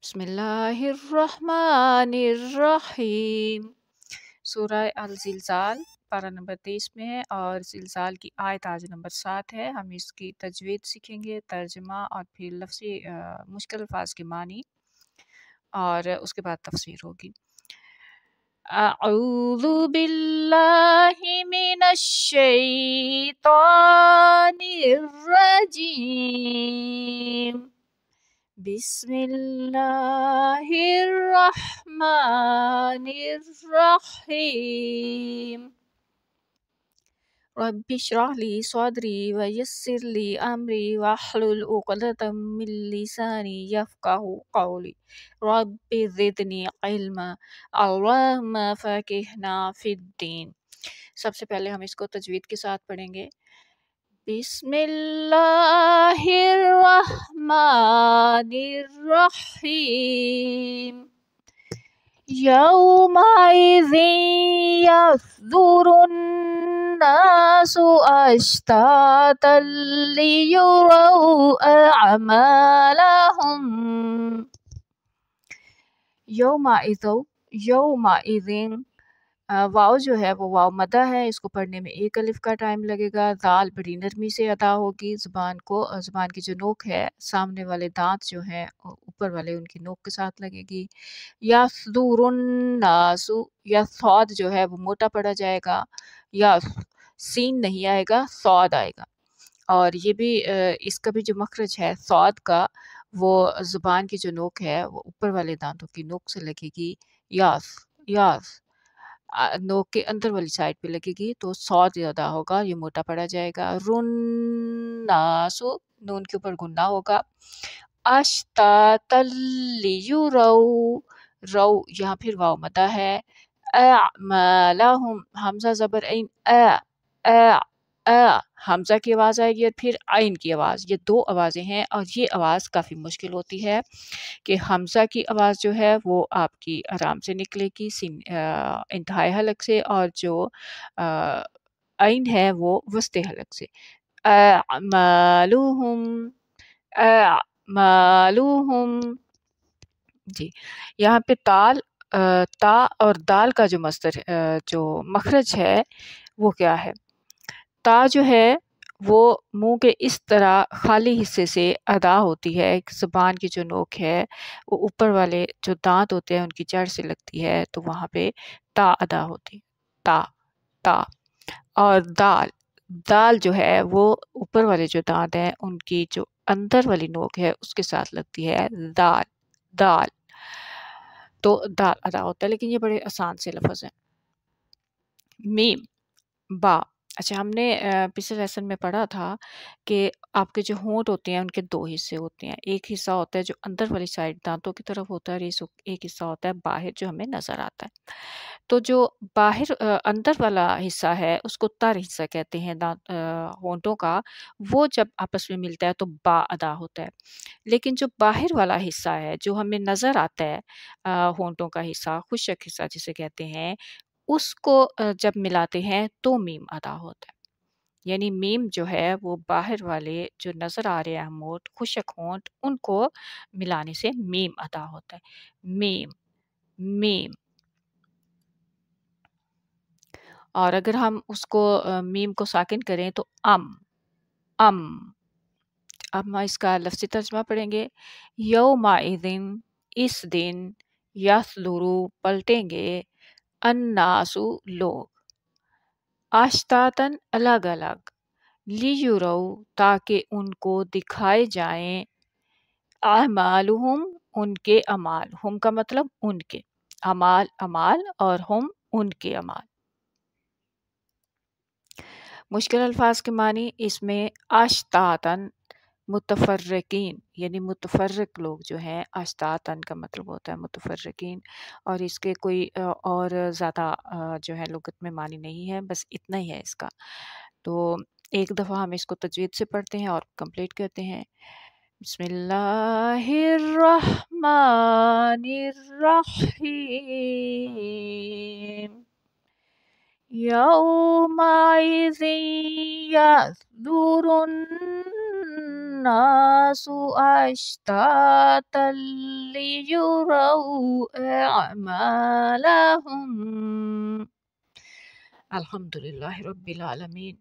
बिस्मिल्लाहिर्रहमानिर्रहीम। सूरह अल-ज़िलज़ाल पारा नंबर 23 में है और ज़िलज़ाल की आयत आज नंबर 7 है। हम इसकी तजवीद सीखेंगे, तर्जुमा और फिर लफ्ज़ी मुश्किल अल्फाज के मानी और उसके बाद तफसीर होगी। अऊज़ु बिल्लाहि मिनश शैतानिर रजीम। बिस्मिल्लाहिर्रहमानिर्रहीम। रब्बि इश्रह ली सदरी व यस्सिर ली अमरी वहलुल उक़दतम मिन लिसानी यफ़क़हू क़ौली। रब्बि ज़िदनी इल्मा। अल्लाहुम्मा फ़क़िहना फ़िद्दीन। सबसे पहले हम इसको तजवीद के साथ पढ़ेंगे। बिस्मिल्लाहिर्रहमानिर्रहीम। यौमइज़िन यस्दुरुन नासु अश्तातन लियुरौ अअमालहुम। यौमइज़िन वाव जो है वो वाव मदा है, इसको पढ़ने में एक अलिफ का टाइम लगेगा। दाल बड़ी नरमी से अदा होगी। ज़ुबान की जो नोक है, सामने वाले दांत जो हैं ऊपर वाले उनकी नोक के साथ लगेगी। यस्दुरुन्नासु, या सौद जो है वो मोटा पड़ा जाएगा, या सीन नहीं आएगा, सौद आएगा। और ये भी इसका भी जो मखरज है सौद का, वो ज़ुबान की जो नोक है वो ऊपर वाले दांतों की नोक से लगेगी। यास यास नोक के अंदर वाली साइड पे लगेगी तो सौद ज़्यादा होगा, ये मोटा पड़ा जाएगा। रुन्नासु, नून के ऊपर गुन्ना होगा। अश्तातल्लियुरौ, रौ यहाँ फिर वाव मदा है। अअमालहुम, हमजा ज़बर ऐन हमजा की आवाज़ आएगी और फिर आइन की आवाज़, ये दो आवाज़ें हैं और ये आवाज़ काफ़ी मुश्किल होती है कि हमजा की आवाज़ जो है वो आपकी आराम से निकलेगी इंतहाई हलक से, और जो आइन है वो वस्ते हलक से। अअमालुहुम अअमालुहुम। जी, यहाँ पे ता और दाल का जो मस्दर जो मखरज है वो क्या है? ता जो है वो मुंह के इस तरह खाली हिस्से से अदा होती है। ज़ुबान की जो नोक है वो ऊपर वाले जो दांत होते हैं उनकी जड़ से लगती है, तो वहाँ पे ता अदा होती है। ता ता। और दाल जो है वो ऊपर वाले जो दांत हैं उनकी जो अंदर वाली नोक है उसके साथ लगती है। दाल दाल, तो दाल अदा होता है, लेकिन ये बड़े आसान से लफ्ज़ हैं। मीम बा। अच्छा, हमने पिछले लेसन में पढ़ा था कि आपके जो होंठ होते हैं उनके दो हिस्से होते हैं। एक हिस्सा होता है जो अंदर वाली साइड दांतों की तरफ होता है, और एक हिस्सा होता है बाहर जो हमें नज़र आता है। तो जो बाहर अंदर वाला हिस्सा है उसको तर हिस्सा कहते हैं होंठों का। वो जब आपस में मिलता है तो बा अदा होता है। लेकिन जो बाहर वाला हिस्सा है जो हमें नज़र आता है, होंठों का हिस्सा, खुशक हिस्सा जिसे कहते हैं, उसको जब मिलाते हैं तो मीम अदा होता है। यानी मीम जो है वो बाहर वाले जो नज़र आ रहे हैं होंठ, खुशक होंठ, उनको मिलाने से मीम अदा होता है। Meme meme. और अगर हम उसको मीम को साकिन करें तो अम। अब हम इसका लफ्ज़ी तर्जुमा पढ़ेंगे। यौमाइज़िन, इस दिन, यसदुरु, पलटेंगे, अन्नासु, लोग, आश्तातन, अलग अलग, लियुरौ, ताकि उनको दिखाए जाएं, अमालुहुम, उनके अमाल, हुम का मतलब उनके, अमाल अमाल और हुम उनके अमाल। मुश्किल अल्फाज के मानी इसमें आश्तातन, मुतफर्रिकीन, यानी मुतफर्रिक लोग जो हैं, आश्तातन का मतलब होता है मुतफर्रिकीन, और इसके कोई और ज़्यादा जो है लुगत में मानी नहीं है, बस इतना ही है इसका। तो एक दफ़ा हम इसको तजवीद से पढ़ते हैं और कंप्लीट करते हैं। बिस्मिल्लाहिर्रहमानिर्रहीम। यौमाइज़िन यस्दुरुन الناس أشتاتا ليروا أعمالهم. الحمد لله رب العالمين.